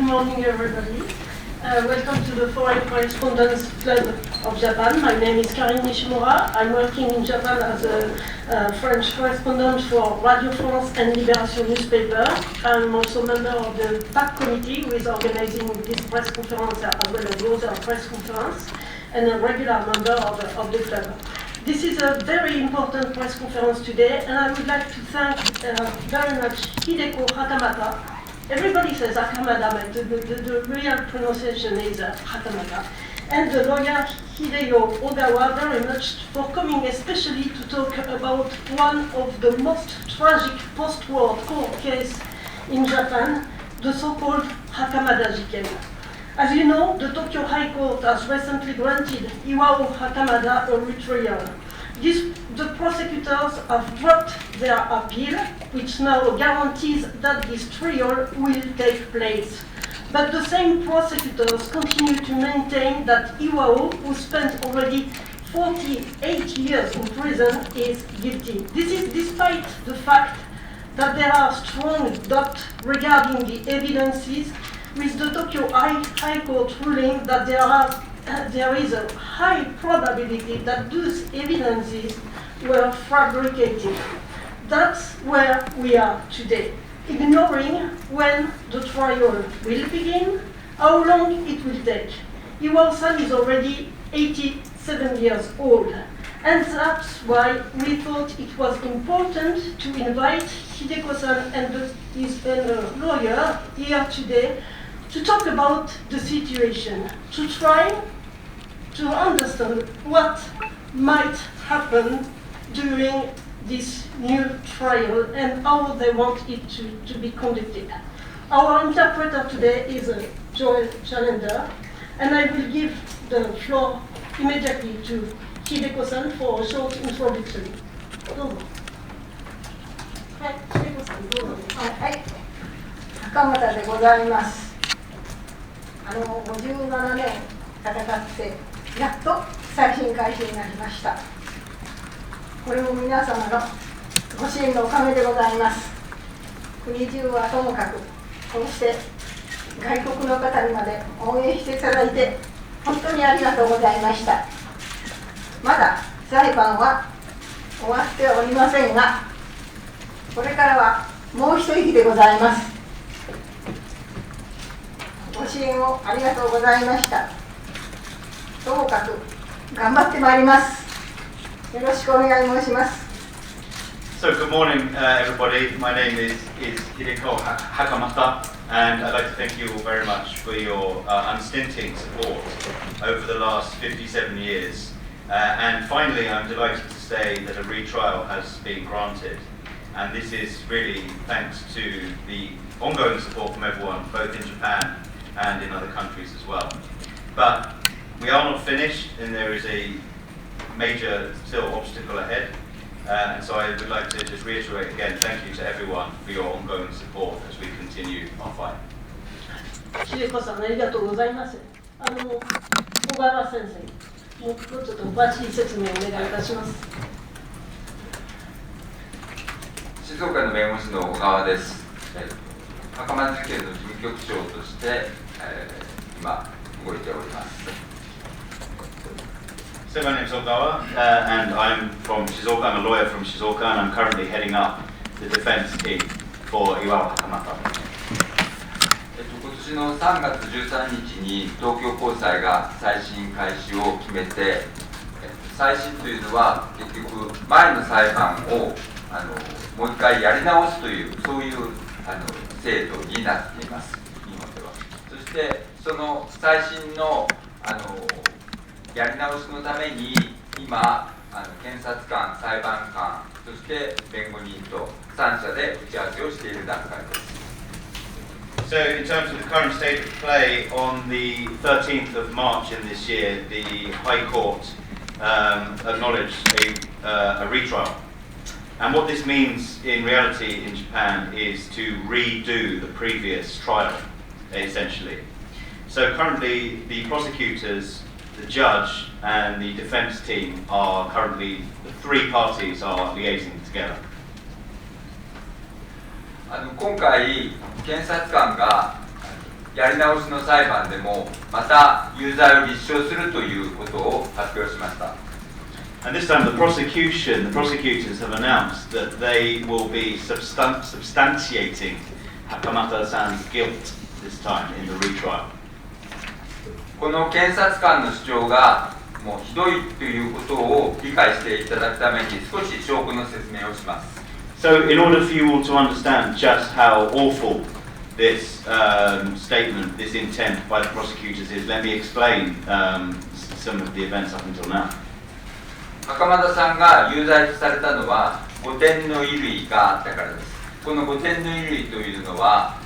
morning, everybody. Welcome to the Foreign Correspondents Club of Japan. My name is Karine Nishimura. I'm working in Japan as a French correspondent for Radio France and Libération newspaper. I'm also a member of the PAC committee who is organizing this press conference as well as the other press conference, and a regular member of the club. This is a very important press conference today, and I would like to thank very much Hideko Hakamata. Everybody says袴, but the real pronunciation is Hakamata. And the lawyer Hideo Ogawa very much for coming especially to talk about one of the most tragic post-war court case in Japan, the so-called袴Jiken. As you know, the Tokyo High Court has recently granted Iwao Hakamada a retrial. The prosecutors have dropped their appeal, which now guarantees that this trial will take place. But the same prosecutors continue to maintain that Iwao, who spent already 48 years in prison, is guilty. This is despite the fact that there are strong doubts regarding the evidences, with the Tokyo High Court ruling that there is a high probability that those evidences were fabricated. That's where we are today, ignoring when the trial will begin, how long it will take. Iwao-san is already 87 years old, and that's why we thought it was important to invite Hideko-san and his lawyer here today to talk about the situation, to try to understand what might happen during this new trial and how they want it to be conducted. Our interpreter today is Joel Chalender, and I will give the floor immediately to Hideko-san for a short introduction. どうぞ。はい、Hideko-san、どうぞ。はい、袴田でございます。57年戦ってやっと再審開始になりました。これも皆様のご支援のおかげでございます。国中はともかく、こうして外国の方にまで応援していただいて本当にありがとうございました。まだ裁判は終わっておりませんが、これからはもう一息でございます。ご支援をありがとうございました。ともかく頑張ってまいります。よろしくお願い申します。So good morning, everybody. My name is Hideko Hakamata, and I'd like to thank you all very much for your unstinting support over the last 57 years. And finally, I'm delighted to say that a retrial has been granted. And this is really thanks to the ongoing support from everyone, both in Japan and in other countries as well. But we are not finished, and there is a major still obstacle ahead. And so I would like to just reiterate again, thank you to everyone for your ongoing support as we continue our fight. 秀子さん、ありがとうございます。小川先生、もうちょっと詳しい説明をお願いいたします。静岡の弁護士の小川です。袴田事件の事務局長として、今動いております。So my name is Ogawa, and I'm from Shizuoka. I'm a lawyer from Shizuoka, and I'm currently heading up the defense team for Iwao Hakamata. 今年の3月13日に東京高裁が再審開始を決めて、再審というのは結局前の裁判をもう一回やり直すというそういう制度になっています、日本では。そしてその再審のやり直しのために今検察官、裁判官、そして弁護人と3者で打ち合わせをしている段階です。So in terms of the current state of play, on the 13th of March in this year, the High Court acknowledged a retrial. And what this means in reality in Japan is to redo the previous trial, essentially. So currently the prosecutors, the judge and the defense team are currently, the three parties are liaising together. 今回検察官がやり直しの裁判でもまた有罪を立証するということを発表しました。And this time the prosecutors have announced that they will be substantiating Hakamata-san's guilt this time in the retrial. この検察官の主張がもうひどいということを理解していただくために少し証拠の説明をします。So in order for you all to understand just how awful this statement, this intent by the prosecutors is, let me explain some of the events up until now. 袴田さんが有罪とされたのは5点の衣類があったからです。この5点の衣類というのは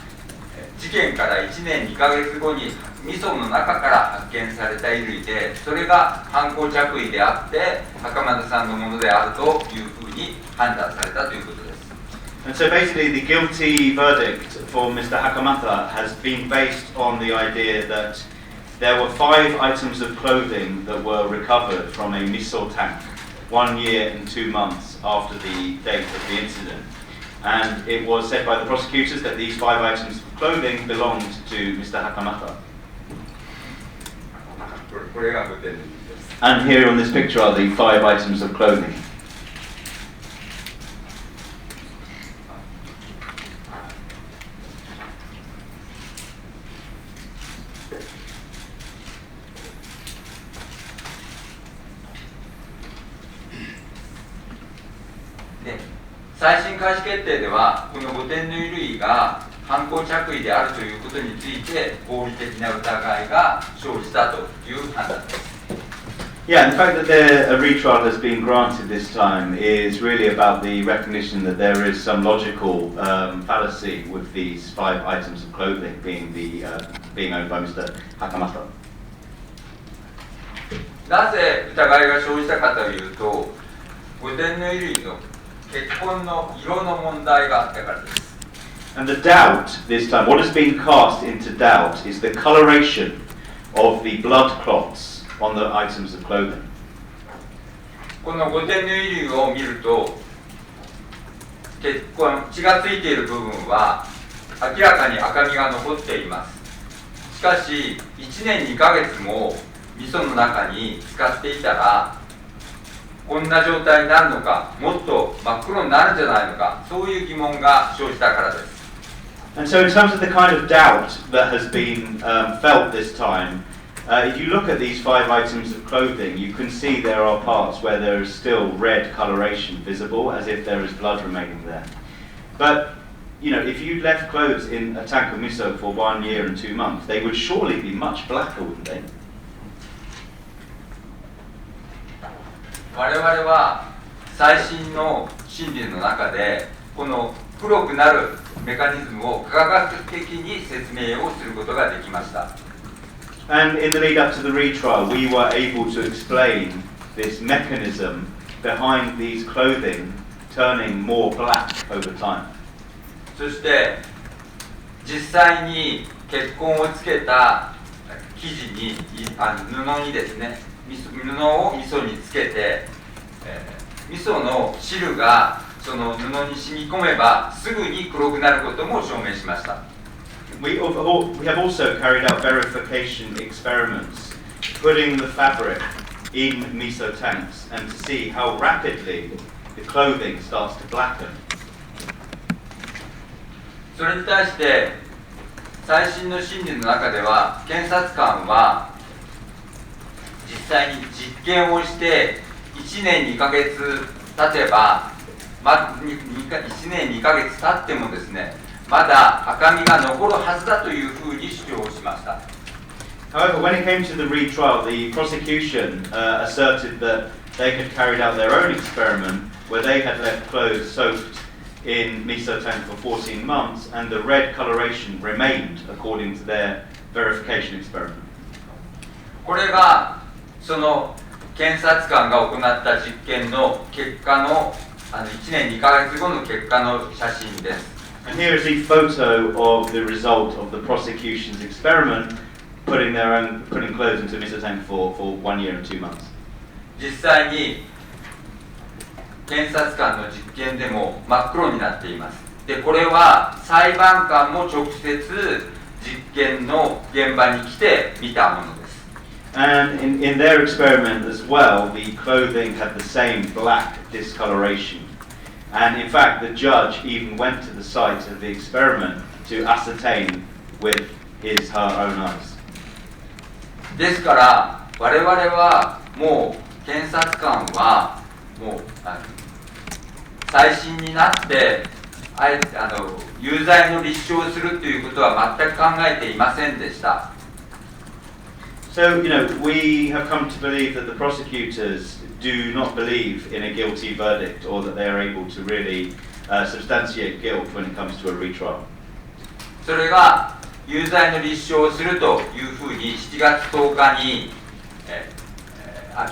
事件から1年2ヶ月後に味噌の中から発見された衣類で、それが犯行着衣であって袴田さんのものであるというふうに判断されたということです。And so basically the guilty verdict for Mr. Hakamata has been based on the idea that there were 5 items of clothing that were recovered from a miso tank 1 year and 2 months after the date of the incident. And it was said by the prosecutors that these 5 items of clothing belonged to Mr. Hakamata. これが5点です。And here on this picture are the 5 items of clothing. 再審開始決定では、この5点の衣類が犯行着衣であるということについて合理的な疑いが生じたという判断です。Yeah, and the fact that a retrial has been granted this time is really about the recognition that there is some logical fallacy with these 5 items of clothing being owned by Mr. Hakamata. なぜ疑いが生じたかというと、5点の衣類の血痕の色の問題があったからです。And the doubt this time, what has been cast into doubt, is the coloration of the blood clots on the items of clothing. この5点の衣類を見ると、血がついている部分は明らかに赤みが残っています。しかし、1年2ヶ月も味噌の中に使っていたら、こんな状態になるのか、もっと真っ黒になるんじゃないのか、そういう疑問が生じたからです。And so in terms of the kind of doubt that has been felt this time, if you look at these 5 items of clothing, you can see there are parts where there is still red coloration visible, as if there is blood remaining there. But, you know, if you left clothes in a tank of miso for 1 year and 2 months, they would surely be much blacker, wouldn't they? 我々は最新の心理の中でこの黒くなるメカニズムを科学的に説明をすることができました。And in the lead up to the retrial, we were able to explain this mechanism behind these clothing turning more black over time. そして実際に血痕をつけた生地に布にですね、布を味噌につけて、味噌の汁がその布に染み込めばすぐに黒くなることも証明しました。We have also carried out verification experiments, putting the fabric in miso tanks and to see how rapidly the clothing starts to blacken. それに対して最新の審理の中では検察官は実際に実験をして1年2ヶ月経てば、1年2ヶ月経ってもですね、まだ赤みが残るはずだというふうに主張しました。However, when it came to the retrial, the prosecution asserted that they had carried out their own experiment where they had left clothes soaked in miso tank for 14 months and the red coloration remained according to their verification experiment. これがその検察官が行った実験の結果の1年2ヶ月後の結果の写真です。And here is a photo of the result of the prosecution's experiment, putting clothes into miso tank for 1 year and 2 months. 実際に検察官の実験でも真っ黒になっています。で、これは裁判官も直接実験の現場に来て見たものです。And in their experiment as well, the clothing had the same black discoloration. And in fact, the judge even went to the site of the experiment to ascertain with her own eyes. ですから我々はもう検察官はもう再審になって有罪の立証をするということは全く考えていませんでした。So, we have come to believe that the prosecutors do not believe in a guilty verdict or that they are able to really substantiate guilt when it comes to a retrial. それが有罪の立証をするというふうに7月10日に、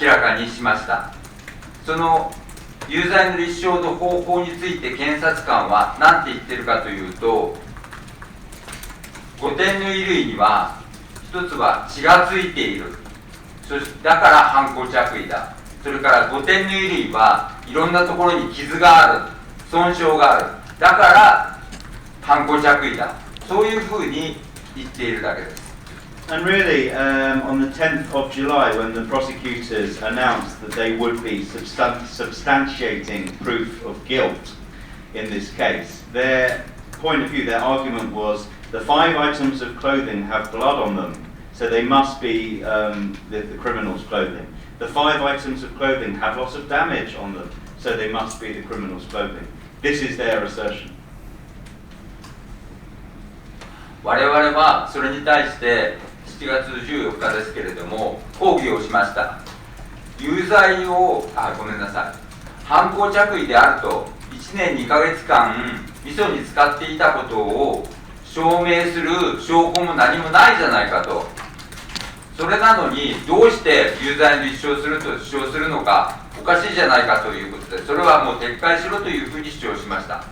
明らかにしました。その有罪の立証の方法について検察官は何て言ってるかというと、5点の衣類には一つは血がついている、だから犯行着衣だ。それから5点の衣類はいろんなところに傷がある、損傷がある、だから犯行着衣だ。そういうふうに言っているだけです。And really, on the 10th of July, when the prosecutors announced that they would be substantiating proof of guilt in this case, their point of view, their argument was the 5 items of clothing have blood on them, so they must be the criminal's clothing. The 5 items of clothing have lots of damage on them, so they must be the criminal's clothing. This is their assertion. 我々はそれに対して7月14日ですけれども抗議をしました。有罪をごめんなさい、犯行着衣であると1年2ヶ月間味噌に使っていたことを証明する証拠も何もないじゃないかと。それなのにどうして有罪に立証すると主張するのかおかしいじゃないかということで、それはもう撤回しろというふうに主張しました。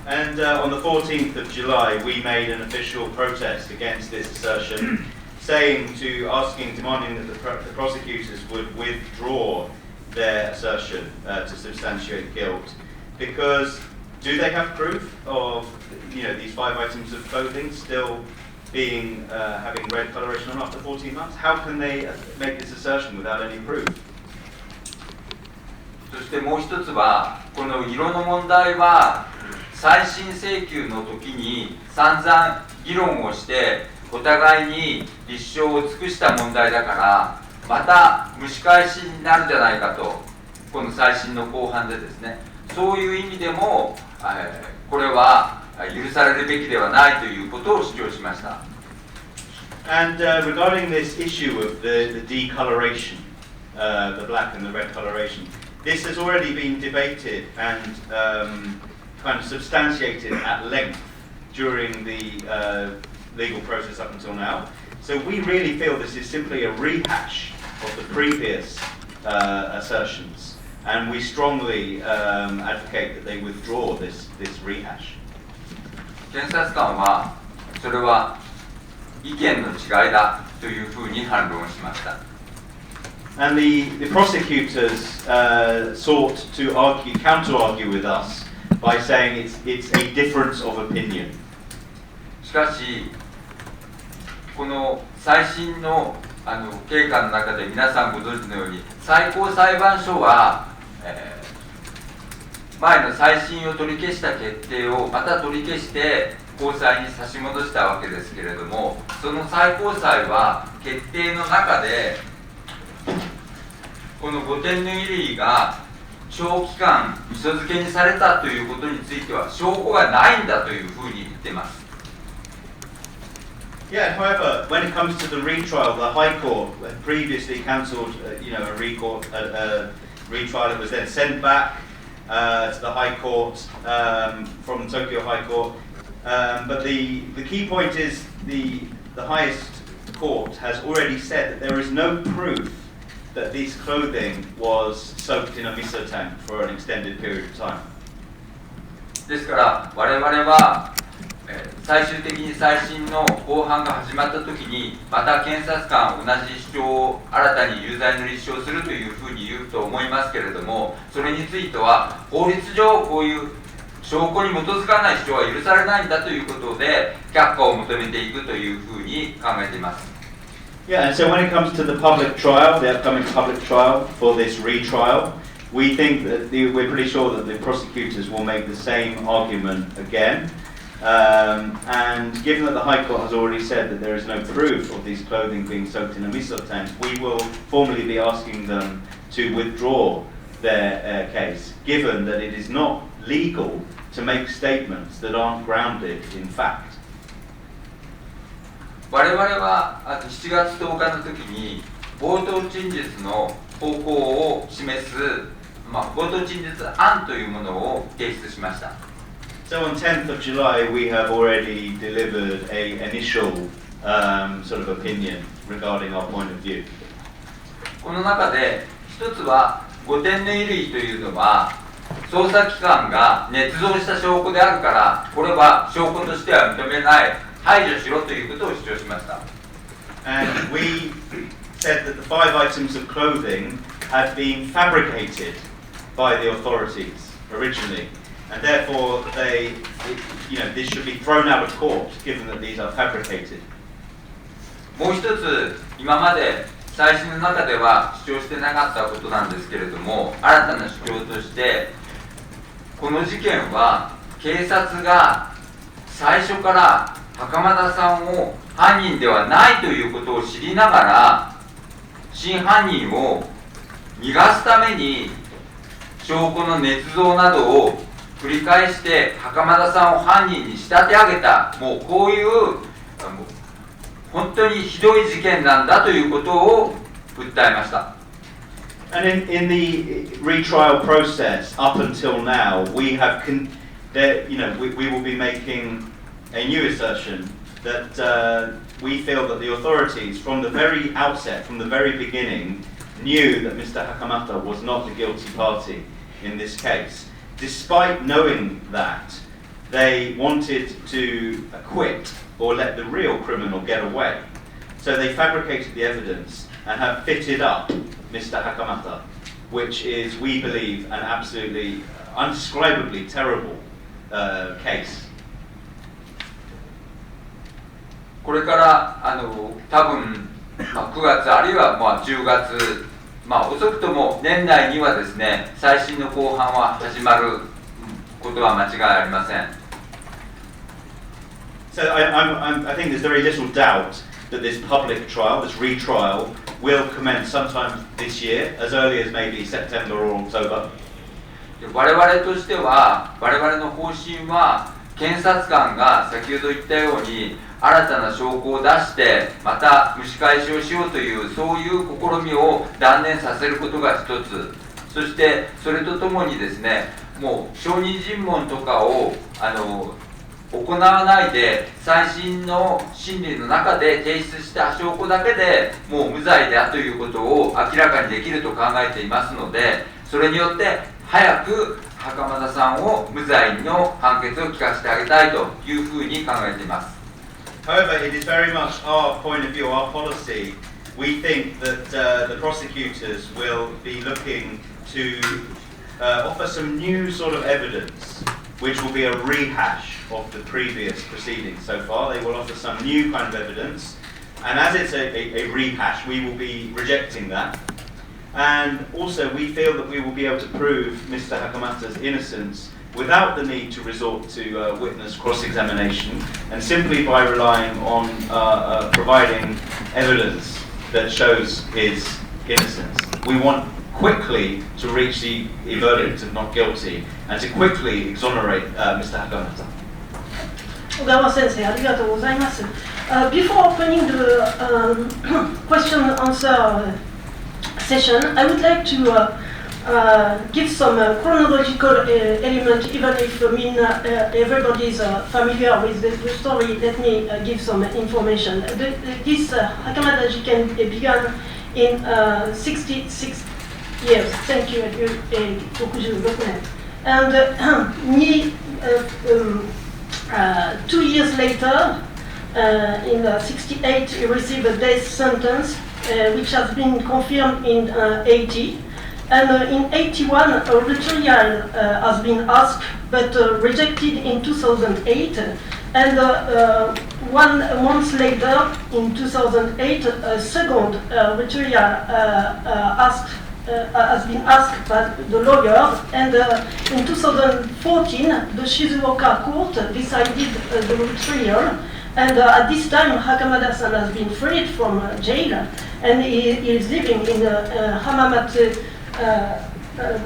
And on the 14th of July, we made an official protest against this assertion, demanding that the prosecutors would withdraw their assertion to substantiate guilt. Because do they have proof of these 5 items of clothing still having red coloration on after 14 months? How can they make this assertion without any proof? そしてもう一つはこの色の問題は再審請求の時に散々議論をしてお互いに立証を尽くした問題だからまた蒸し返しになるんじゃないかと、この再審の後半でですね、そういう意味でもこれは許されるべきではないということを主張しました。And regarding this issue of the decoloration, the black and the red coloration, this has already been debated and kind of substantiated at length during the legal process up until now. So we really feel this is simply a rehash of the previous assertions, and we strongly advocate that they withdraw this rehash. 検察官はそれは意見の違いだというふうに反論しました。And the prosecutors sought to counter-argue with us by saying it's a difference of opinion. しかし、この再審の経過の中で皆さんご存知のように最高裁判所は、前の再審を取り消した決定をまた取り消して高裁に差し戻したわけですけれども、その最高裁は決定の中でこの5点の衣類が長期間味噌漬けにされたということについては証拠がないんだというふうに言っています。Yeah, however, when it comes to the retrial, the High Court had previously cancelled, a retrial. It was then sent back to the High Court from Tokyo High Court. But the key point is the highest court has already said that there is no proof that this clothing was soaked in a miso tank for an extended period of time. ですから我々は最終的に再審の公判が始まったときにまた検察官同じ主張を新たに有罪の立証するというふうに言うと思いますけれども、それについては法律上こういう証拠に基づかない主張は許されないんだということで却下を求めていくというふうに考えています。Yeah, and so when it comes to the public trial, the upcoming public trial for this retrial, we think that we're pretty sure that the prosecutors will make the same argument again. And given that the High Court has already said that there is no proof of these clothing being soaked in a miso tank, we will formally be asking them to withdraw their case, given that it is not legal to make statements that aren't grounded in fact. 我々は7月10日の時に冒頭陳述の方向を示す、冒頭陳述案というものを提出しました。So on 10th of July, we have already delivered an initial sort of opinion regarding our point of view. この中で一つは5点の衣類というのは捜査機関が捏造した証拠であるからこれは証拠としては認めない排除しろということを主張しました。And we said that the 5 items of clothing had been fabricated by the authorities originally, and therefore this should be thrown out of court, given that these are fabricated. もう一つ、今まで再審の中では主張してなかったことなんですけれども、新たな主張として、この事件は警察が最初から袴田さんを犯人ではないということを知りながら真犯人を逃がすために証拠の捏造などを繰り返して袴田さんを犯人に仕立て上げた、もうこういう本当にひどい事件なんだということを訴えました。And in the retrial process up until now, we have we will be making a new assertion that we feel that the authorities from the very outset, from the very beginning, knew that Mr. Hakamata was not the guilty party in this case. Despite knowing that, they wanted to acquit or let the real criminal get away. So they fabricated the evidence and have fitted up Mr. Hakamata, which is, we believe, an absolutely, undescribably terrible case. これから多分、9月あるいは10月、遅くとも年内にはですね、再審の公判は始まることは間違いありません。So I think there's very little doubt that this public trial, this retrial, will commence sometime this year, as early as maybe September or October. 我々としては、我々の方針は、検察官が先ほど言ったように、新たな証拠を出して、また蒸し返しをしようという、そういう試みを断念させることが一つ。そして、それとともにですね、もう証人尋問とかを行わないで、再審の審理の中で提出した証拠だけでもう無罪であるということを明らかにできると考えていますので、それによって早く袴田さんを無罪の判決を聞かせてあげたいというふうに考えています。However, it is very much our point of view, our policy. We think that the prosecutors will be looking to offer some new sort of evidence, which will be a rehash of the previous proceedings so far. They will offer some new kind of evidence, and as it's a rehash, we will be rejecting that. And also, we feel that we will be able to prove Mr. Hakamata's innocence without the need to resort to witness cross-examination, and simply by relying on providing evidence that shows his innocence. We want quickly to reach the verdict of not guilty and to quickly exonerate Mr. Hakamata. 小川先生、ありがとうございます。Before opening the question and answer session, I would like to give some chronological element, even if everybody is familiar with the story. Let me give some information. This袴田事件began in 66 years. Thank you. 66年. And 2 years later, in 68, he received a death sentence, which has been confirmed in 80. And in 81, a retrial has been asked, but rejected in 2008. And 1 month later, in 2008, a second retrial has been asked by the lawyers, and in 2014, the Shizuoka court decided the retrial, and at this time,袴田-san has been freed from jail, and he is living in Hamamate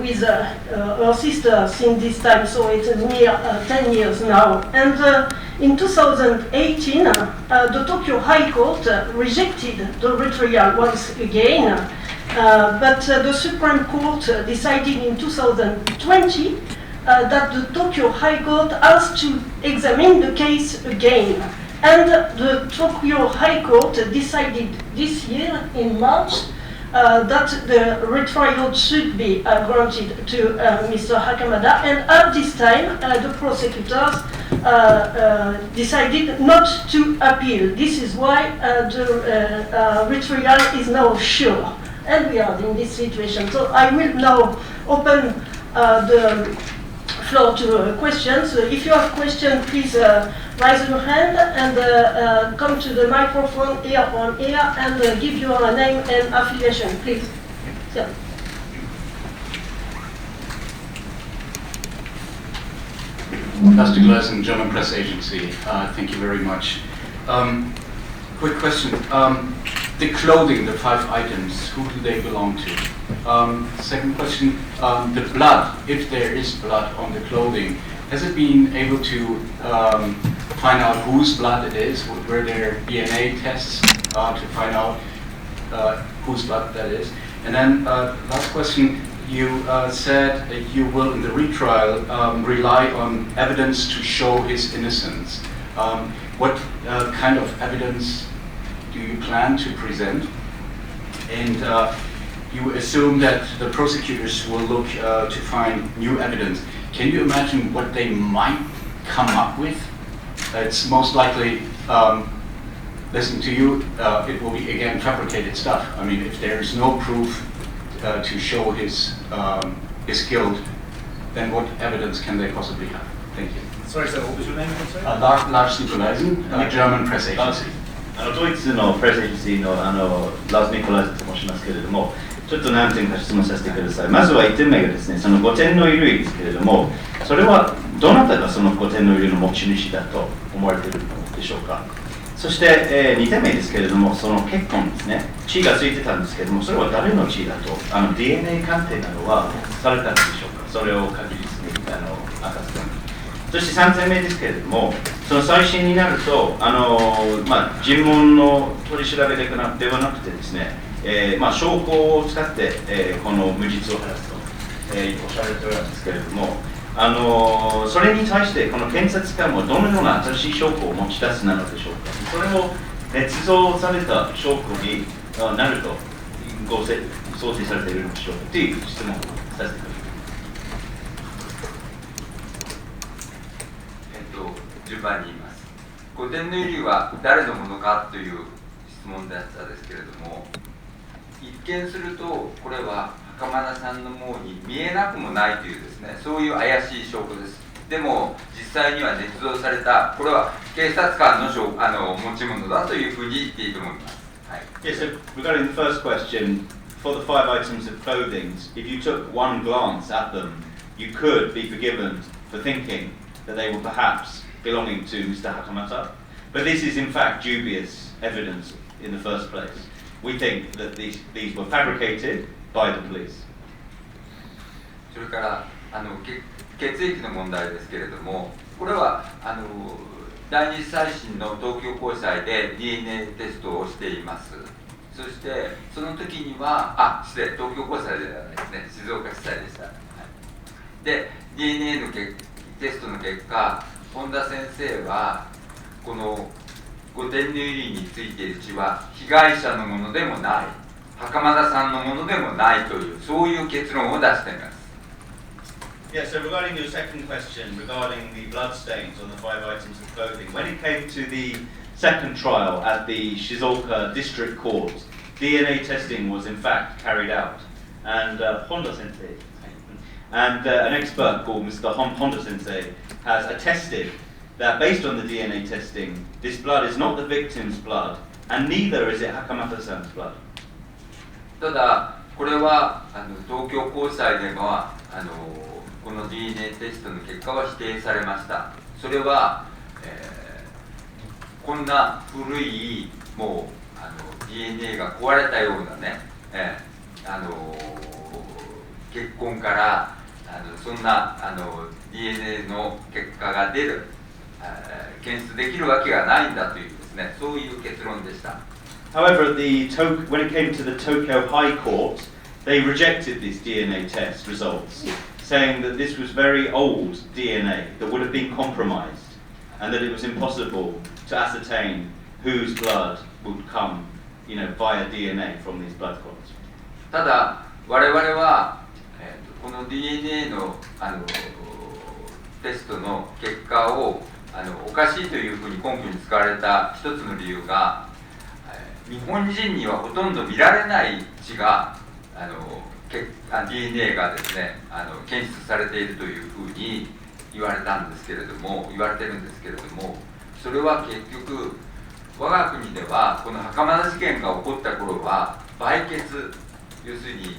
with her sister since this time, so it's near 10 years now. And in 2018, the Tokyo High Court rejected the retrial once again. But the Supreme Court decided in 2020 that the Tokyo High Court has to examine the case again. And the Tokyo High Court decided this year, in March, that the retrial should be granted to Mr.袴田. And at this time, the prosecutors decided not to appeal. This is why the retrial is now sure. And we are in this situation. So I will now open the floor to questions. If you have questions, please raise your hand and come to the microphone here on here and give your name and affiliation, please. Yeah. Dusty Gleason, German Press Agency. Thank you very much. Quick question. The clothing, the 5 items, who do they belong to? Second question, the blood, if there is blood on the clothing, has it been able to find out whose blood it is? Were there DNA tests to find out whose blood that is? And then last question, you said that you will, in the retrial, rely on evidence to show his innocence. What kind of evidence do you plan to present? And you assume that the prosecutors will look to find new evidence. Can you imagine what they might come up with? It's most likely, listening to you, it will be again fabricated stuff. I mean, if there is no proof to show his guilt, then what evidence can they possibly have? Thank you. Sorry, sir, what was your name? Lars Nikolaisen, German Press Agency. ドイツのプレスエージェンシーのラーズ・ニコライズと申しますけれども、ちょっと何点か質問させてください。まずは1点目がですね、その5点の衣類ですけれども、それはどなたがその5点の衣類の持ち主だと思われているのでしょうか。そして、2点目ですけれども、その血痕ですね、血がついてたんですけれども、それは誰の血だと、DNA 鑑定などはされたのでしょうか。それを確実に明かすために。そして3点目ですけれども、その再審になると、尋問の取り調べではなくてですね、証拠を使って、この無実を晴らすと、おっしゃられておるんですけれども、それに対してこの検察官はどのような新しい証拠を持ち出すなのでしょうか。それを捏造された証拠になると想定されているのでしょうかという質問をさせてください。順番に言います。5点の衣類は誰のものかという質問だったんですけれども、一見するとこれは袴田さんのものに見えなくもないというですね、そういう怪しい証拠です。でも実際には捏造された、これは警察官の持ち物だというふうに言っていいと思います。はい。Yes, so regarding the first question, for the 5 items of clothing, if you took one glance at them, you could be forgiven for thinking that they were perhaps belonging to Mr. Hakamata, but this is in fact dubious evidence in the first place. We think that these were fabricated by the police. それから血液の問題ですけれども、これは第二次再審の東京高裁で DNA テストをしています。そしてその時には東京高裁ではないですね、静岡地裁でした。はい、で DNA のテストの結果、本田先生はこの5点の衣類についている血は被害者のものでもない、袴田さんのものでもないという、そういう結論を出しています。Yeah, so regarding your second question, regarding the blood stains on the 5 items of clothing, when it came to the second trial at the Shizuoka District Court, DNA testing was in fact carried out. And Honda Sensei, And an expert called Mr. Honda Sensei has attested that based on the DNA testing, this blood is not the victim's blood, and neither is it Hakamata-san's blood. ただ、これは東京高裁ではこの DNA テストの結果は否定されました。それは、こんな古いもうDNA が壊れたようなね、結婚からそんなDNA の結果が出る、検出できるわけがないんだというですね、そういう結論でした。However, when it came to the Tokyo High Court, they rejected these DNA test results, saying that this was very old DNA that would have been compromised, and that it was impossible to ascertain whose blood would come, via DNA from these blood clots. ただ、我々は、この DNA のテストの結果をおかしいというふうに根拠に使われた一つの理由が、日本人にはほとんど見られない血がDNA がですね検出されているというふうに言われてるんですけれども、それは結局我が国ではこの袴田事件が起こった頃は売血、要するに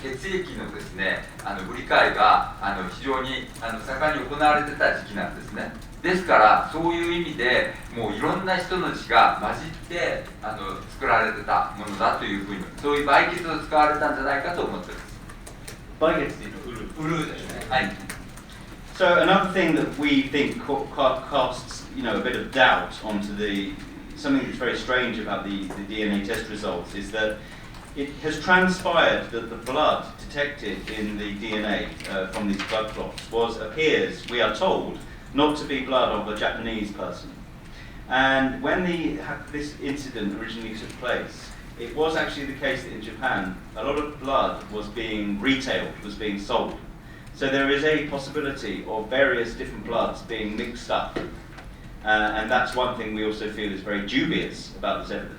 血液のですね売り買いが非常に盛んに行われてた時期なんですね。ですからそういう意味でもういろんな人の血が混じって作られてたものだというふうに、そういう売血を使われたんじゃないかと思っています。売血っていうのはウルーですね。はい。So another thing that we think casts, a bit of doubt onto something that's very strange about the DNA test results is that it has transpired that the blood detected in the DNA from these blood clots appears, we are told, not to be blood of a Japanese person. And when this incident originally took place, it was actually the case that in Japan, a lot of blood was being retailed, was being sold. So there is a possibility of various different bloods being mixed up. And that's one thing we also feel is very dubious about this evidence.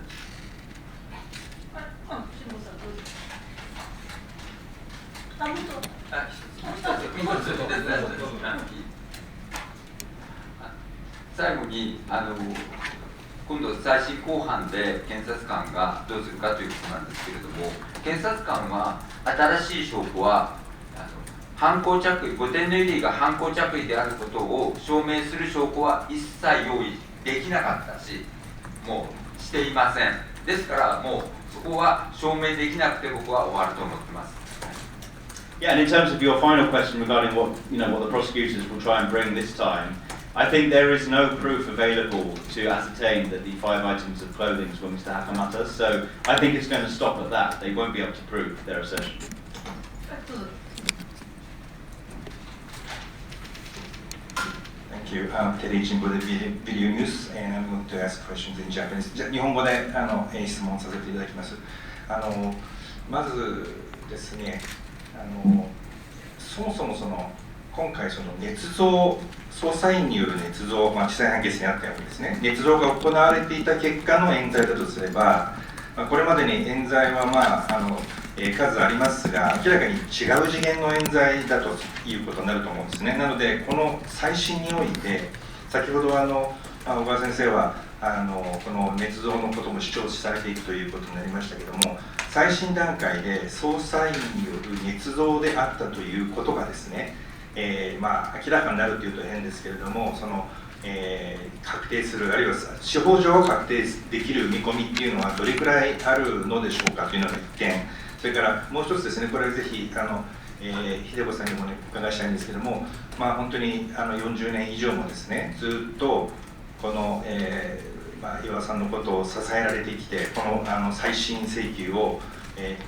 最後に今度再審公判で検察官がどうするかということなんですけれども、検察官は新しい証拠は犯行着衣、5点の入りが犯行着衣であることを証明する証拠は一切用意できなかったし、もうしていません。ですからもうそこは証明できなくて僕は終わると思ってます。Yeah, and in terms of your final question regarding what the prosecutors will try and bring this time, I think there is no proof available to ascertain that the 5 items of clothing were Mr. Hakamata's, so I think it's going to stop at that. They won't be able to prove their assertion. Thank you. Terry Jimbo de Video News, and I'm going to ask questions in Japanese. 日本語で質問させていただきます。まずですね、そもそも今回捏造、捜査員による捏造、地裁判決にあったようにですね、捏造が行われていた結果の冤罪だとすれば、これまでに冤罪は数ありますが、明らかに違う次元の冤罪だということになると思うんですね。なので、この再審において、先ほど小川先生はこの捏造のことも主張されていくということになりましたけれども、再審段階で捜査員による捏造であったということがですね、明らかになるというと変ですけれども、確定する、あるいは司法上確定できる見込みっていうのはどれくらいあるのでしょうかというのが1点、それからもう一つですね、これはぜひ秀子さんにもねお伺いしたいんですけれども、本当に40年以上もですね、ずっとこの、岩さんのことを支えられてきて、この再審請求を、こ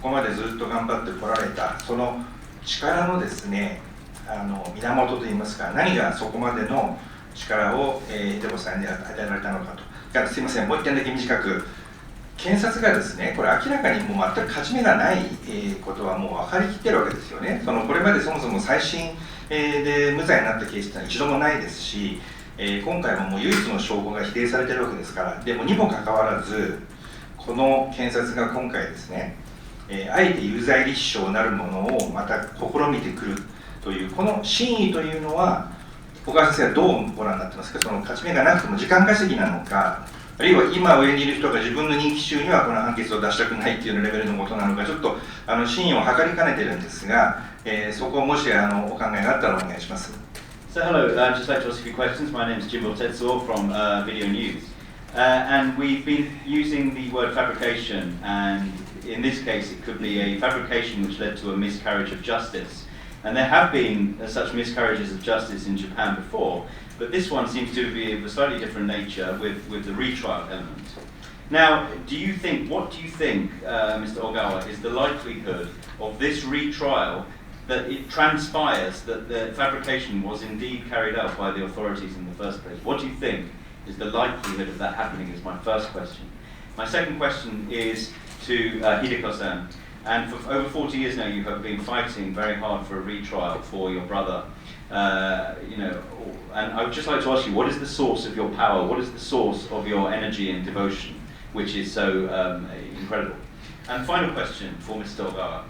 こまでずっと頑張ってこられた、その力のですね、源といいますか、何がそこまでの力を秀子さんに与えられたのかと。すいません、もう一点だけ短く、検察がですね、これ明らかにもう全く勝ち目がないことはもう分かりきってるわけですよね。これまでそもそも再審で無罪になったケースというのは一度もないですし、今回ももう唯一の証拠が否定されてるわけですから、でもにもかかわらず、この検察が今回ですね、あえて有罪立証なるものをまた試みてくる、という、この真意というのは、小川先生はどうご覧になってますか？その勝ち目がなくても時間稼ぎなのか、あるいは今上にいる人が自分の任期中にはこの判決を出したくないっていうレベルのことなのか、ちょっと真意を測りかねてるんですが、そこをもしお考えがあったらお願いします。So hello, I'd just like to ask a few questions. My name is Jimbo Tetsuo from Video News. And we've been using the word fabrication, and in this case it could be a fabrication which led to a miscarriage of justice. And there have been such miscarriages of justice in Japan before, but this one seems to be of a slightly different nature with the retrial element. Now, what do you think, Mr. Ogawa, is the likelihood of this retrial that it transpires that the fabrication was indeed carried out by the authorities in the first place? What do you think is the likelihood of that happening is my first question. My second question is to Hideko-san. And for over 40 years now, you have been fighting very hard for a retrial for your brother. And I would just like to ask you, what is the source of your power? What is the source of your energy and devotion, which is so incredible? And final question for Mr. Ogawa.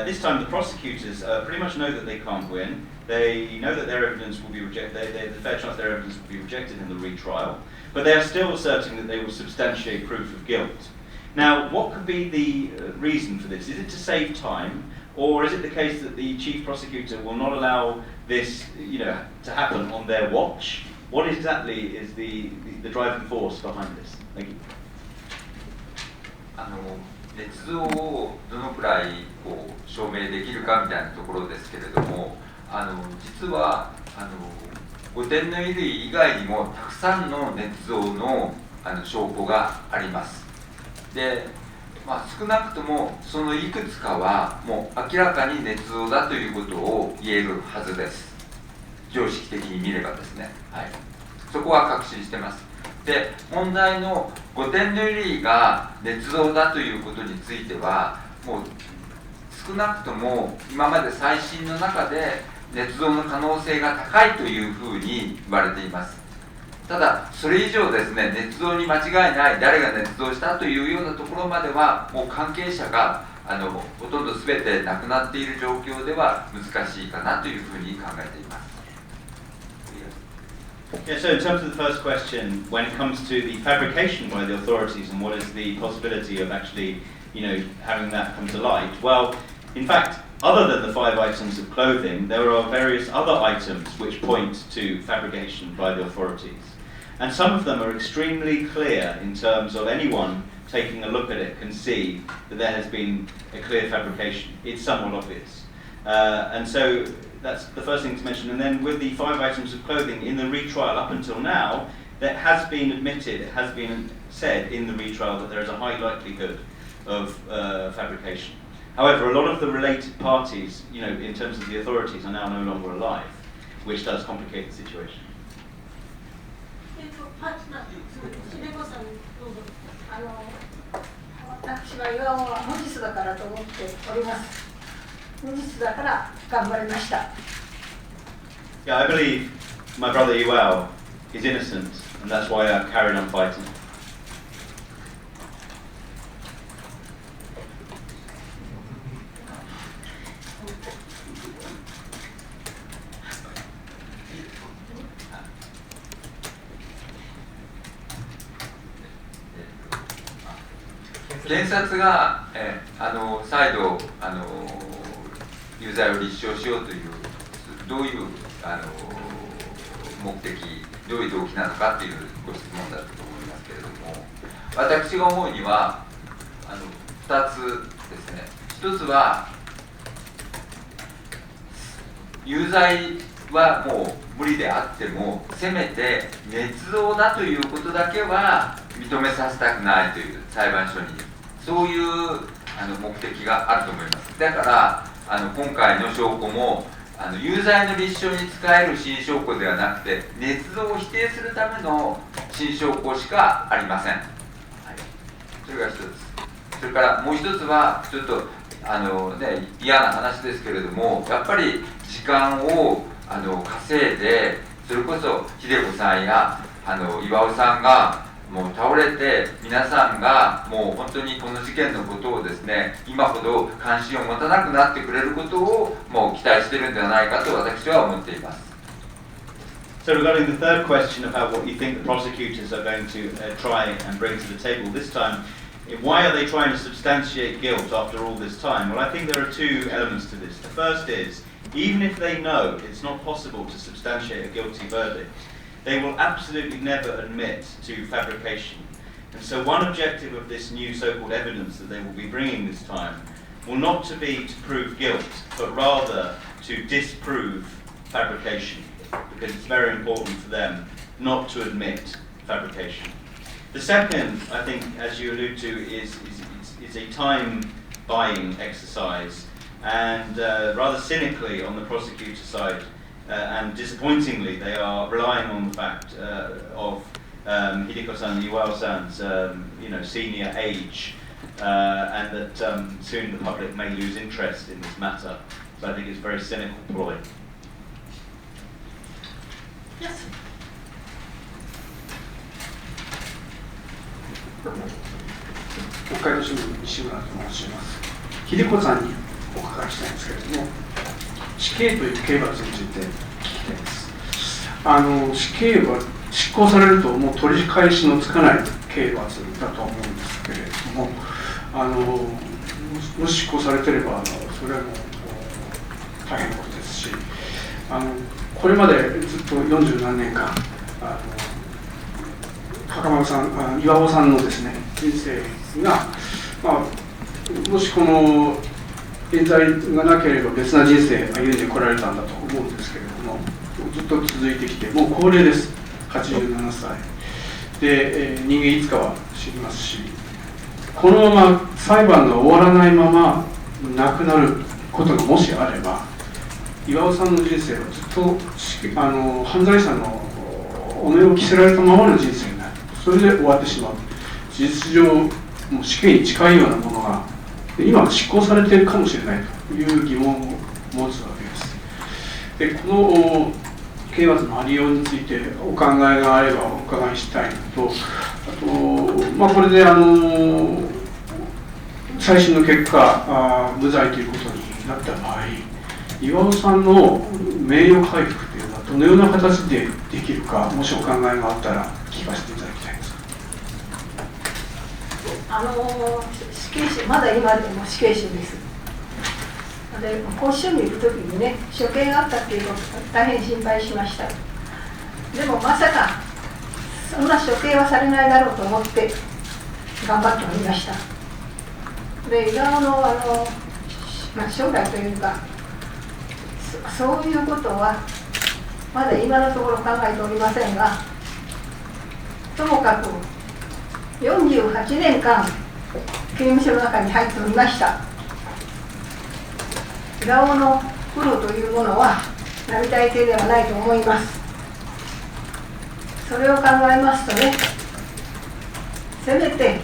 This time, the prosecutors pretty much know that they can't win. They know that their evidence will be rejected. There's a fair chance their evidence will be rejected in the retrial, but they are still asserting that they will substantiate proof of guilt. Now, what could be the reason for this? Is it to save time, or is it the case that the chief prosecutor will not allow this, to happen on their watch? What exactly is the driving force behind this? Thank you. 捏造をどのくらい証明できるかみたいなところですけれども、実は5点の衣類以外にもたくさんの捏造の証拠があります。で、少なくともそのいくつかはもう明らかに捏造だということを言えるはずです。常識的に見ればですね、はい、そこは確信してます。で、問題の5点の衣類が捏造だということについては、もう少なくとも今まで最新の中で捏造の可能性が高いというふうに言われています。ただ、それ以上ですね、捏造に間違いない、誰が捏造したというようなところまでは、もう関係者がほとんど全て亡くなっている状況では難しいかなというふうに考えています。Yeah, so in terms of the first question, when it comes to the fabrication by the authorities and what is the possibility of actually, having that come to light, well, in fact, other than the 5 items of clothing, there are various other items which point to fabrication by the authorities. And some of them are extremely clear in terms of anyone taking a look at it can see that there has been a clear fabrication. It's somewhat obvious. And so that's the first thing to mention. And then with the 5 items of clothing in the retrial up until now, that has been admitted, it has been said in the retrial that there is a high likelihood of fabrication. However, a lot of the related parties, in terms of the authorities, are now no longer alive, which does complicate the situation. 私は岩尾は無実だからと思っております。無実だから頑張りました。Yeah, I believe my brother Iwao is innocent, and that's why I've carried on fighting. 検察が、再度有罪を立証しようというどういう目的、どういう動機なのかというご質問だったと思いますけれども、私が思うには2つですね。1つは有罪はもう無理であっても、せめて捏造だということだけは認めさせたくないという裁判所に、そういう目的があると思います。だから今回の証拠も有罪の立証に使える新証拠ではなくて、捏造を否定するための新証拠しかありません。はい、それが1つ。それからもう1つはちょっと嫌な話ですけれども、やっぱり時間を稼いで、それこそ秀子さんや巌さんがもう倒れて、皆さんがもう本当にこの事件のことをですね、今ほど関心を持たなくなってくれることをもう期待しているんではないかと私は思っています。So regarding the third question about what you think the prosecutors are going to try and bring to the table this time, why are they trying to substantiate guilt after all this time? Well, I think there are two elements to this. The first is, even if they know it's not possible to substantiate a guilty verdict, they will absolutely never admit to fabrication. And so one objective of this new so-called evidence that they will be bringing this time will not to be to prove guilt, but rather to disprove fabrication, because it's very important for them not to admit fabrication. The second, I think, as you allude to, is a time-buying exercise, and rather cynically on the prosecutor side, and disappointingly, they are relying on the fact of Hideko-san and Iwao-san's senior age, and that soon the public may lose interest in this matter. So I think it's a very cynical ploy. Yes. 北海道新聞の西村と申します。秀子さんにお伺いしたいんですけれども、死刑という刑罰について聞きたいです。死刑は執行されるともう取り返しのつかない刑罰だと思うんですけれども、もし執行されてればそれはもう大変なことですし、これまでずっと40何年間袴田さん、岩尾さんのですね人生が、もしこの冤罪がなければ別な人生歩んでこられたんだと思うんですけれども、ずっと続いてきて、もう高齢です、87歳で、人間いつかは死にますし、このまま裁判が終わらないまま亡くなることがもしあれば、岩尾さんの人生はずっと犯罪者の汚名を着せられたままの人生になる、それで終わってしまう。事実上もう死刑に近いようなものが今執行されているかもしれないという疑問を持つわけです。でこの刑罰のありようについてお考えがあればお伺いしたいのと、あと、これで再審の結果無罪ということになった場合、岩尾さんの名誉回復というのはどのような形でできるか、もしお考えがあったら聞かせていただきたいです。死刑囚、まだ今でも死刑囚です。で、拘置所に行くときにね、処刑があったっていうことを大変心配しました。でもまさかそんな処刑はされないだろうと思って頑張っておりました。で、岩尾の将来というか、そういうことはまだ今のところ考えておりませんが、ともかく48年間刑務所の中に入っておりました。岩尾の苦労というものは並大抵ではないと思います。それを考えますとね、せめて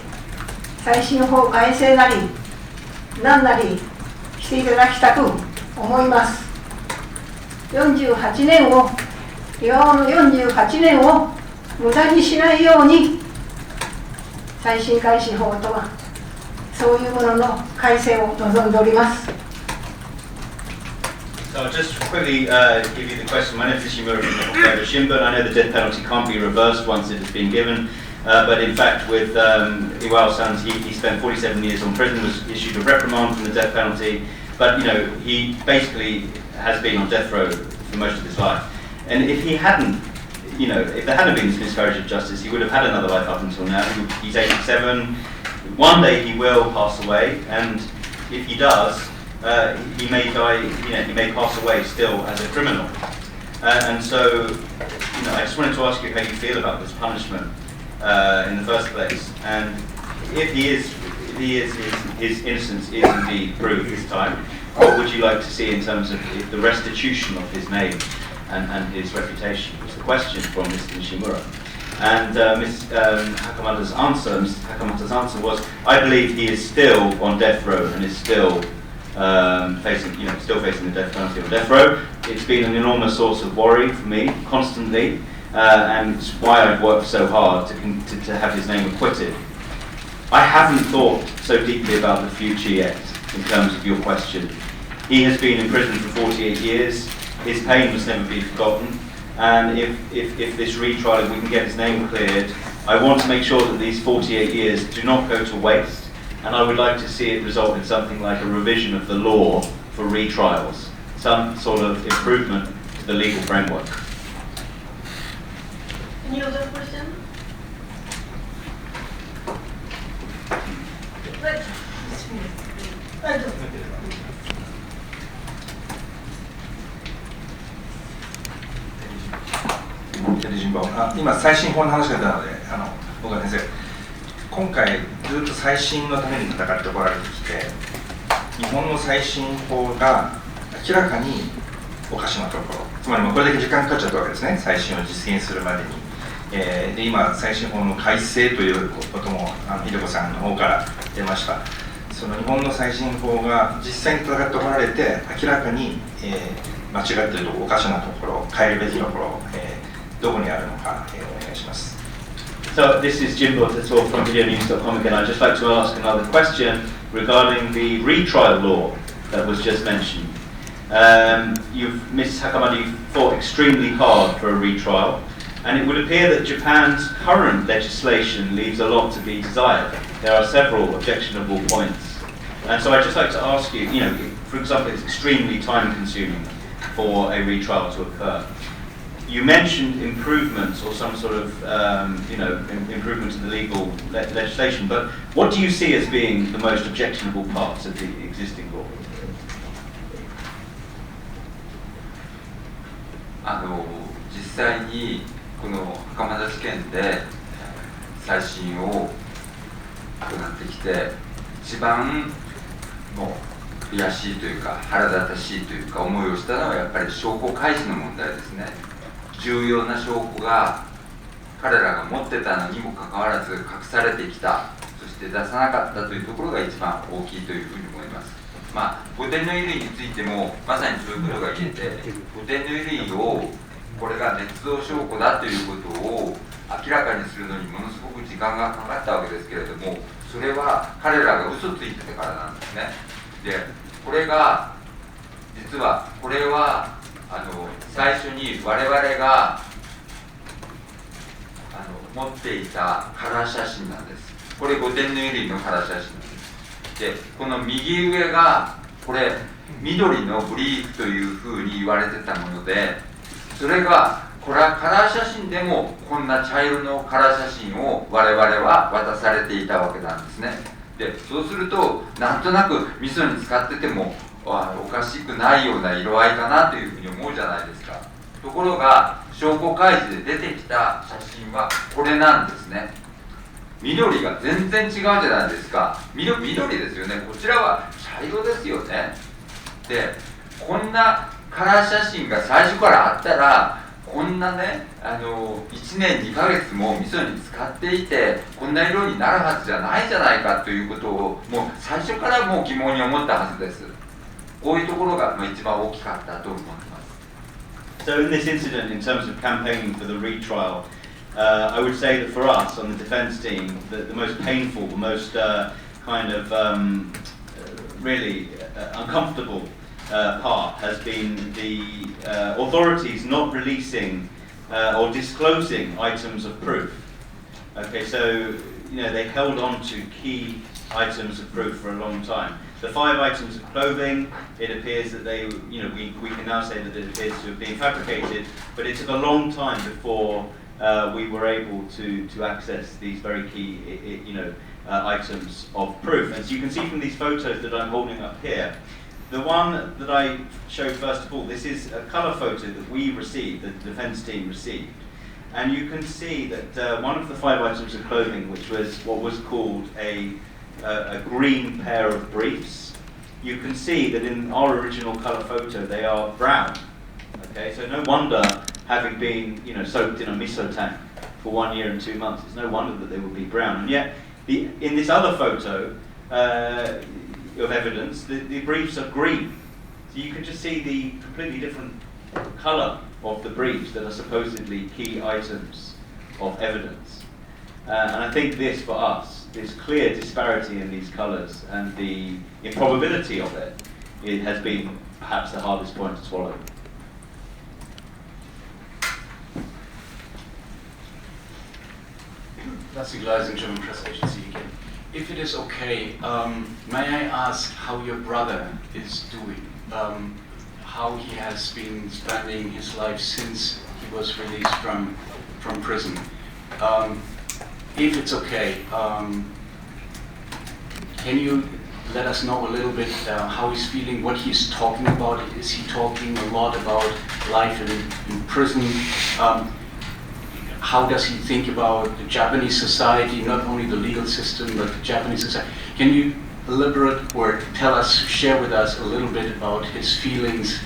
再審法改正なり何なりしていただきたく思います。48年を、岩尾の48年を無駄にしないように、再審開始法とはそういうものの改正を望んでおります。So I'll just quickly give you the question. My name is Ishimura from the Hokkaido Shimbun. I know the death penalty can't be reversed once it has been given, but in fact with Iwao-san, he spent 47 years on prison, was issued a reprimand from the death penalty, but he basically has been on death row for most of his life. And if he hadn't, if there hadn't been this miscarriage of justice, he would have had another life up until now. He's 87. One day he will pass away, and if he does, he may die. He may pass away still as a criminal. And so, I just wanted to ask you how you feel about this punishment in the first place, and if his innocence is indeed proved this time, what would you like to see in terms of the restitution of his name and his reputation? Was the question from Mr. Nishimura. And Ms. Hakamata's answer was, I believe he is still on death row and is still facing the death penalty on death row. It's been an enormous source of worry for me constantly, and why I've worked so hard to have his name acquitted. I haven't thought so deeply about the future yet, in terms of your question. He has been in prison for 48 years, his pain must never be forgotten, and if this retrial, if we can get his name cleared, I want to make sure that these 48 years do not go to waste, and I would like to see it result in something like a revision of the law for retrials, some sort of improvement to the legal framework. Any other question?今、再審法の話が出たので、小川先生、今回、ずっと再審のために戦ってこられてきて、日本の再審法が明らかにおかしなところ、つまりこれだけ時間かかっちゃったわけですね、再審を実現するまでに。で今、再審法の改正ということも秀子さんの方から出ました。その日本の再審法が実際に戦ってこられて、明らかに、間違っているところ、おかしなところ、変えるべきところ、どこにあるのか、お願いします。So this is Jimbo Tetsuo from videonews.com again. I'd just like to ask another question regarding the retrial law that was just mentioned. Ms. Hakamada, you fought extremely hard for a retrial, and it would appear that Japan's current legislation leaves a lot to be desired. There are several objectionable points. And so I'd just like to ask you, for example, it's extremely time-consuming for a retrial to occur. You mentioned improvements or some sort of, improvement to the legal legislation, but what do you see as being the most objectionable parts of the existing law? 実際にこの袴田事件で再審を行ってきて、一番もう悔しいというか腹立たしいというか思いをしたのはやっぱり証拠開示の問題ですね。重要な証拠が彼らが持ってたのにもかかわらず隠されてきた、そして出さなかったというところが一番大きいというふうに思います。5点の衣類についてもまさにそういうことが言えて、5点の衣類をこれが捏造証拠だということを明らかにするのにものすごく時間がかかったわけですけれども、それは彼らが嘘ついてたからなんですね。で、これが実はこれは最初に我々が持っていたカラー写真なんです。これ5点の衣類のカラー写真なんです。で、この右上がこれ緑のブリーフというふうに言われてたもので、それがこれはカラー写真でもこんな茶色のカラー写真を我々は渡されていたわけなんですね。で、そうするとなんとなく味噌に使っててもおかしくないような色合いかなというふうに思うじゃないですか。ところが証拠開示で出てきた写真はこれなんですね。緑が全然違うじゃないですか。緑ですよね。こちらは茶色ですよね。で、こんなカラー写真が最初からあったら、こんなね、1年2ヶ月も味噌に使っていてこんな色になるはずじゃないじゃないかということをもう最初からもう疑問に思ったはずです。こういうところが一番大きかったと思います。So in this incident, in terms of campaigning for the retrial, I would say that for us on the defence team, the most painful, the most really uncomfortable part has been the authorities not releasing or disclosing items of proof. Okay, so they held on to key items of proof for a long time. The 5 items of clothing, it appears that they, we can now say that it appears to have been fabricated, but it took a long time before we were able to access these very key, items of proof. As you can see from these photos that I'm holding up here, the one that I showed first of all, this is a colour photo that we received, that the defence team received. And you can see that one of the 5 items of clothing, which was what was called a green pair of briefs, you can see that in our original colour photo they are brown. Okay, so no wonder, having been soaked in a miso tank for 1 year and 2 months, it's no wonder that they would be brown. And yet, in this other photo of evidence, the briefs are green. So you can just see the completely different color of the briefs that are supposedly key items of evidence. And I think this, for us, this clear disparity in these colors and the improbability of it, it has been perhaps the hardest point to swallow. Lassie Gleising, German Press Agency again. If it is okay, may I ask how your brother is doing? How he has been spending his life since he was released from prison? If it's okay, can you let us know a little bit how he's feeling, what he's talking about? Is he talking a lot about life in prison? How does he think about the Japanese society, not only the legal system, but the Japanese society? Can you elaborate or tell us, share with us a little bit about his feelings?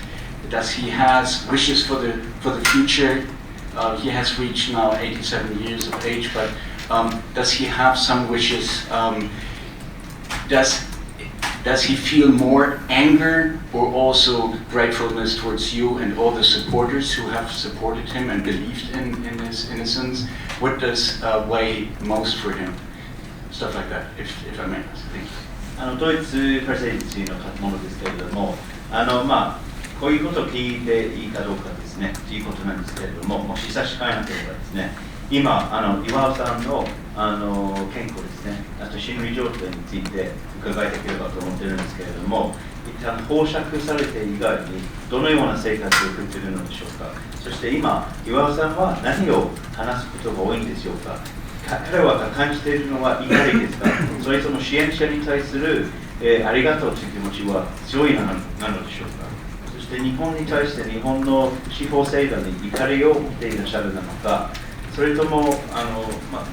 Does he has wishes for the future? He has reached now 87 years of age, but does he have some wishes? Does he feel more anger or also gratefulness towards you and all the supporters who have supported him and believed in his innocence? What does weigh most for him? Stuff like that, if I may ask. Thank you. ドイツプレスエージェンシーのものですけれども、こういうことを聞いていいかどうかですね、ということなんですけれども、もし差し支えなければですね、今、岩尾さんの、健康ですね、あと心理状態について伺いたければと思っているんですけれども、一旦放釈されて以外にどのような生活を送っているのでしょうか。そして今、岩尾さんは何を話すことが多いんでしょうか。彼らが感じているのは怒りですか。それとも支援者に対する、ありがとうという気持ちは強いなのでしょうか。そして日本に対して日本の司法制度に怒りを持っていらっしゃるのか、それとも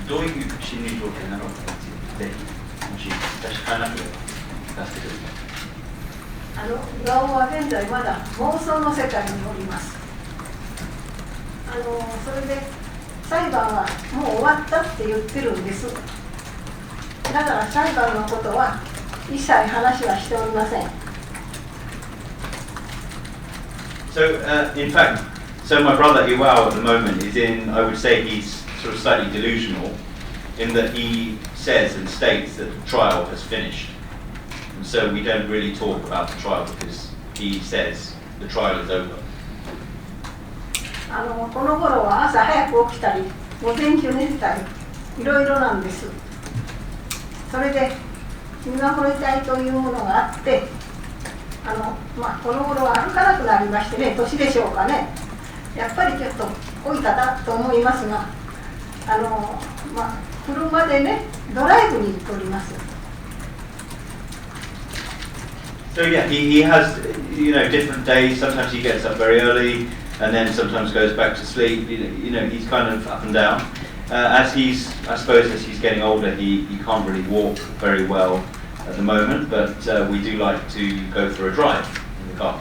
どういう心理状態なのかについて、ぜひもし差し支えなければ聞かせてください。岩尾は現在まだ妄想の世界におります。それで裁判はもう終わったって言ってるんです。だから裁判のことは一切話はしておりません。So, in fact, so my brother Iwao at the moment is in, I would say he's sort of slightly delusional in that he says and states that the trial has finished. And so we don't really talk about the trial because he says the trial is over. この頃は朝早く起きたり、午前中寝てたり、いろいろなんです。それで見守り隊というものがあって、この頃は歩かなくなりましてね、年でしょうかね。やっぱりちょっと老いたなと思いますが、車でね、ドライブに行っております。So yeah, he has, different days. Sometimes he gets up very early and then sometimes goes back to sleep. He's kind of up and down. I suppose as he's getting older, he can't really walk very well at the moment, but we do like to go for a drive in the car.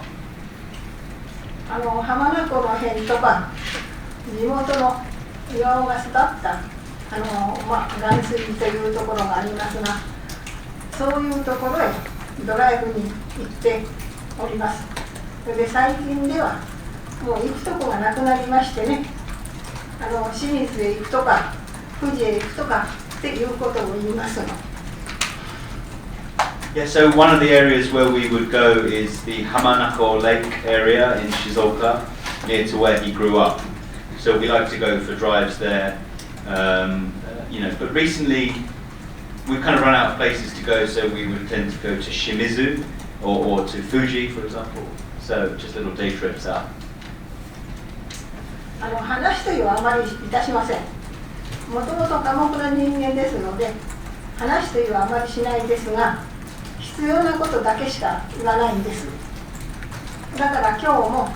浜名湖の辺とか地元の岩尾が育った岩水というところがありますが、そういうところへドライブに行っております。それで最近ではもう行くとこがなくなりましてね、清水へ行くとか富士へ行くとかっていうことを言いますの。Yeah, so one of the areas where we would go is the Hamanako Lake area in Shizuoka, near to where he grew up. So we like to go for drives there, but recently we've kind of run out of places to go, so we would tend to go to Shimizu or to Fuji, for example. So just little day trips out. 話というのはあまりいたしません。もともと寡黙な人間ですので、話というのはあまりしないですが、必要なことだけしか言わないんです。だから今日も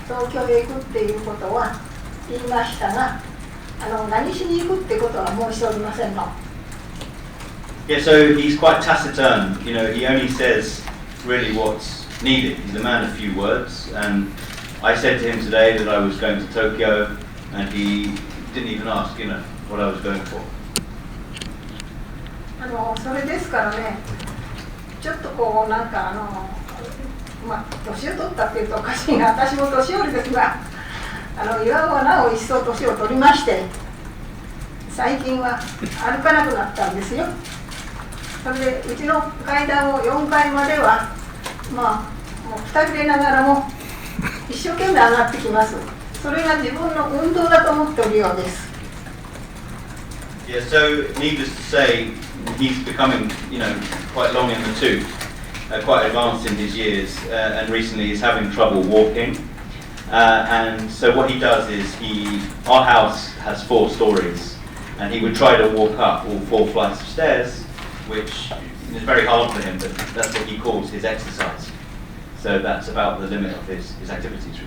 東京へ行くっていうことは言いましたが、何しに行くってことは申しておりませんの。Yeah, so he's quite taciturn. He only says really what's needed. He's a man of few words, and I said to him today that I was going to Tokyo, and he didn't even ask, what I was going for. それですからね、ちょっとこう年を取ったっていうとおかしいが、私も年寄りですが、岩尾はなお一層年を取りまして、最近は歩かなくなったんですよ。それでうちの階段を4階まではもう2人でながらも一生懸命上がってきます。それが自分の運動だと思っておるようです。Yeah, so needless to say, he's becoming, quite long in the tooth, quite advanced in his years, and recently he's having trouble walking. And so what he does is our house has 4 stories, and he would try to walk up all 4 flights of stairs, which is very hard for him, but that's what he calls his exercise. So that's about the limit of his activities.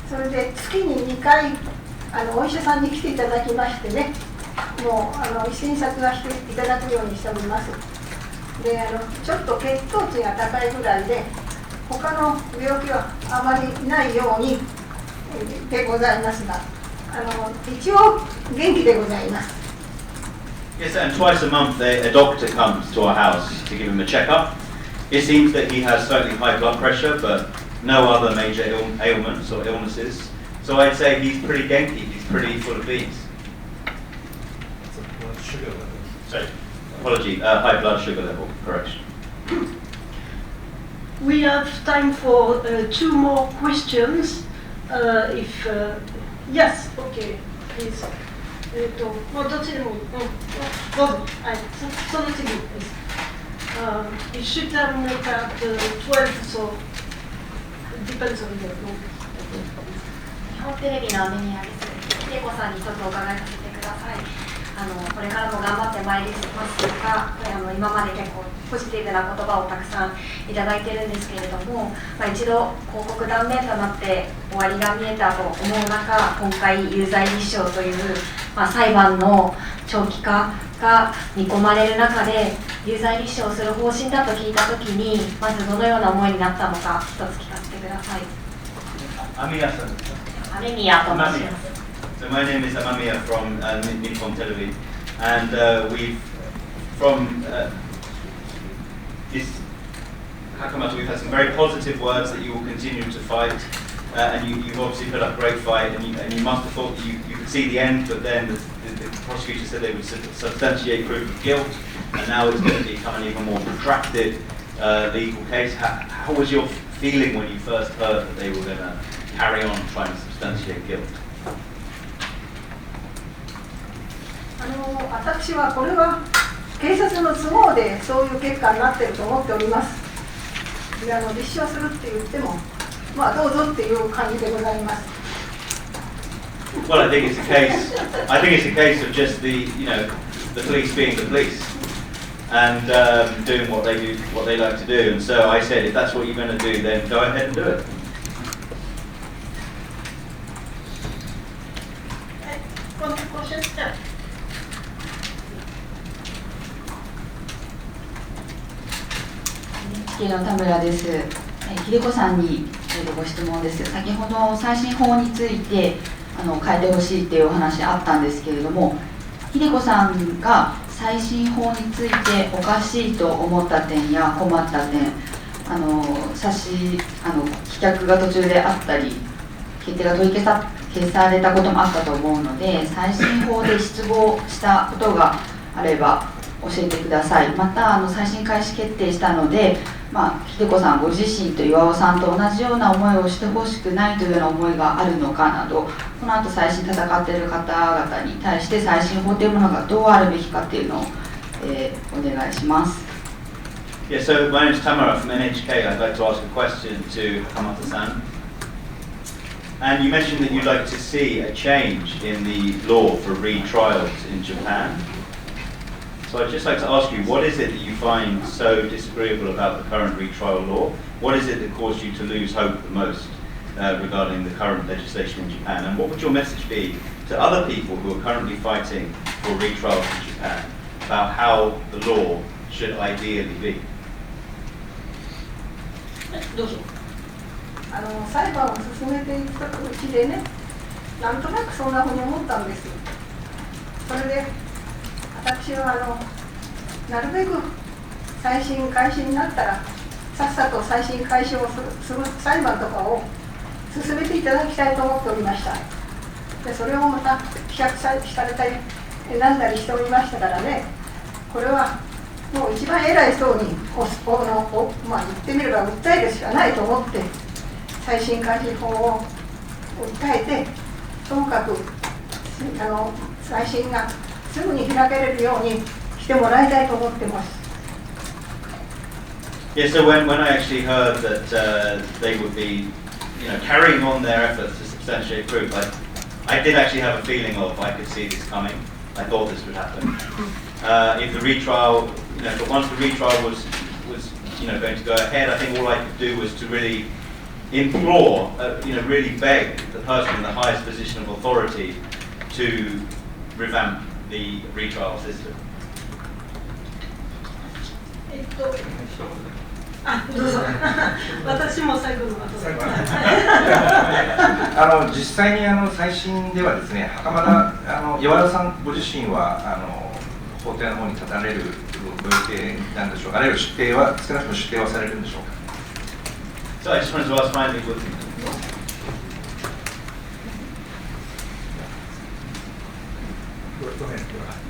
それで月に2回お医者さんに来ていただきましてね、もう診察はしていただくようにしております。でちょっと血糖値が高いぐらいで、他の病気はあまりないようにでございますが、一応元気でございます。Yes, and twice a month a doctor comes to our house to give him a checkup. It seems that he has slightly high blood pressure, but no other major ailments or illnesses. So I'd say he's pretty genki, he's pretty full of beans. Blood sugar level. Sorry, apology, high blood sugar level, correction. We have time for 2 more questions. Yes, okay, please. もうどっちでもいい。どうぞ。はい、その次です。It should terminate at 12, so it depends on the law. 日本テレビの雨宮です。秀子さんに一つお伺いさせてください。これからも頑張ってまいりますが、今まで結構ポジティブな言葉をたくさんいただいてるんですけれども、一度広告断念となって終わりが見えたと思う中、今回有罪立証という、裁判の長期化が見込まれる中で有罪立証する方針だと聞いたときに、まずどのような思いになったのか一つ聞かせてください。雨宮と申します。So my name is Amamiya from Nippon Television, and from this Hakamata, we've had some very positive words that you will continue to fight, and you've obviously put up a great fight, and you must have thought that you could see the end, but then the prosecutor said they would substantiate proof of guilt, and now it's going to become an even more protracted legal case. How was your feeling when you first heard that they were going to carry on trying to substantiate guilt? 私はこれは警察の都合でそういう結果になっていると思っております。立証するって言っても、どうぞっていう感じでございます。Well, I think it's a case of just the police being the police and doing what they like to do. And so I said, if that's what you're going to do, then go ahead and do it. の田村です。秀子さんにご質問です。先ほど再審法について変えてほしいというお話あったんですけれども、秀子さんが再審法についておかしいと思った点や困った点、棄却が途中であったり、決定が取り消されたこともあったと思うので、再審法で失望したことがあれば教えてください。また再審開始決定したので、秀子さんご自身と岩尾さんと同じような思いをしてほしくないというような思いがあるのかなど、この後再審戦っている方々に対して再審法というものがどうあるべきかというのを、お願いします。Yeah, so my name is Tamara from NHK. I'd like to ask a question to Hakamata-san. And you mentioned that you'd like to see a change in the law for retrials in Japan. So I'd just like to ask you, what is it that you find so disagreeable about the current retrial law? What is it that caused you to lose hope the most regarding the current legislation in Japan? And what would your message be to other people who are currently fighting for retrials in Japan about how the law should ideally be? どうぞ。裁判を進めていくうちでね、なんとなくそんなふうに思ったんです。それで私はなるべく再審開始になったらさっさと再審開始をする裁判とかを進めていただきたいと思っておりました。でそれをまた棄却されたりなんだりしておりましたからね、これはもう一番偉い人に言ってみれば訴えるしかないと思って再審開始法を訴えて、ともかく再審がすぐに開けれるようにしてもらいたいと思ってます。Yeah, so when I actually heard that they would be, carrying on their efforts to substantiate proof, I did actually have a feeling of I could see this coming. I thought this would happen. If the retrial, but once the retrial was going to go ahead, I think all I could do was to really implore, really beg the person in the highest position of authority to revamp the retrial system. どうぞ。私も最後の実際に再審ではですね、袴田岩田さんご自身は法廷の方に立たれるご予定なんでしょうか。あるいは出廷は少なくとも出廷はされるんでしょうか。So I just wanted to ask finally,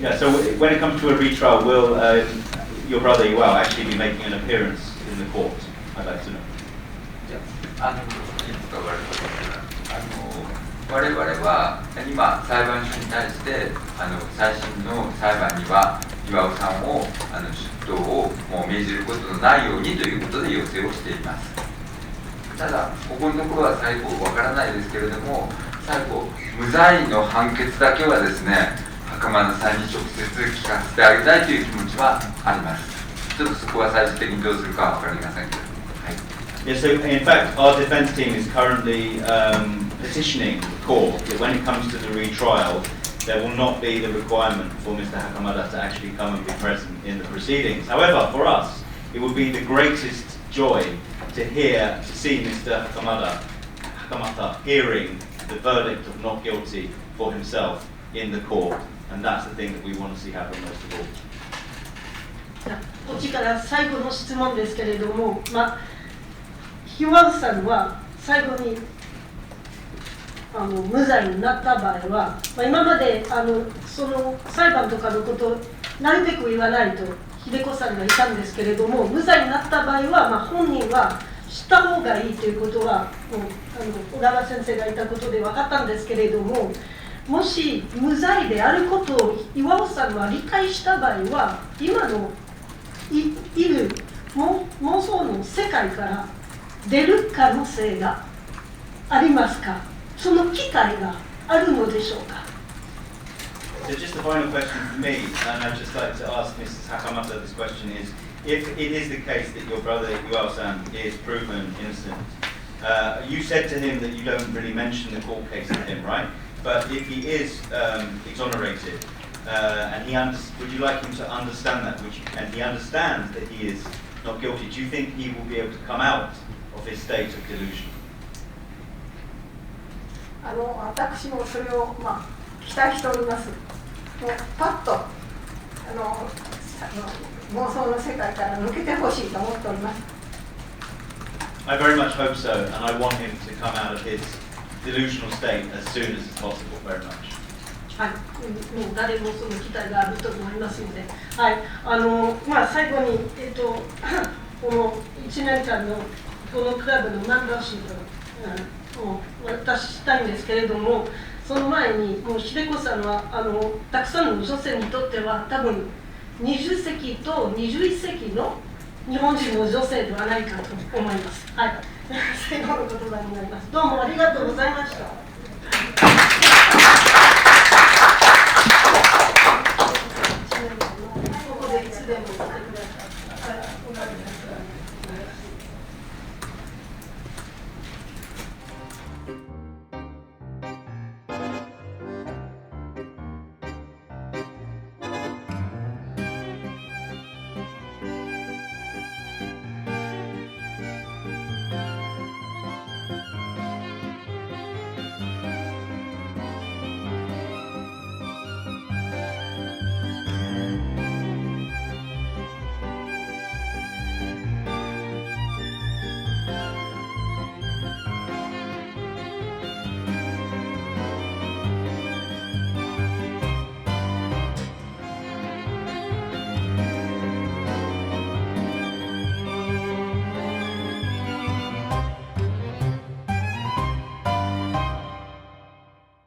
yeah, so when it comes to a retrial, will your brother Iwao actually be making an appearance in the court? I'd like to know. 我々は今、裁判所に対して最新の裁判には巌さんを出頭をもう命じることのないようにということで要請をしています。ただ、ここのところは最後わからないですけれども、最後、無罪の判決だけはですね、袴田さんに直接聞かせてあげたいという気持ちはあります。ちょっとそこは最終的にどうするかはわかりませんけど。はい。Yes, so in fact, our defense team is currently petitioning the court that when it comes to the retrial, there will not be the requirement for Mr. Hakamada to actually come and be present in the proceedings. However, for us, it would be the greatest joy to see Mr. Hakamada hearing the verdict of not guilty for himself in the court, and that's the thing that we want to see happen most of all. こっちから最後の質問ですけれども、巌さんは最後に無罪になった場合は、今までその裁判とかのことをなるべく言わないと秀子さんがいたんですけれども、無罪になった場合は、本人は知った方がいいということは小川先生が言ったことで分かったんですけれども、もし無罪であることを巌さんは理解した場合は、今のいる妄想の世界から出る可能性がありますか？その機会があるのでしょうか？ So just a final question for me, and I'd just like to ask Mrs. Hakamata this question is, if it is the case that your brother Iwao-san is proven innocent, you said to him that you don't really mention the court case to him, right? But if he is exonerated, and would you like him to understand that, and he understands that he is not guilty, do you think he will be able to come out of his state of delusion? 私もそれを期待しております。もうパッと妄想の世界から抜けてほしいと思っております。I very much hope so, and I want him to come out of his delusional state as soon as possible, very much. はい、もう誰もその期待があると思いますので、はい、最後に、この1年間のこのクラブのメンバーシップを渡したいんですけれども、その前にもう秀子さんはたくさんの女性にとっては多分20世紀と21世紀の日本人の女性ではないかと思います。はい、最後の言葉になります。どうもありがとうございました。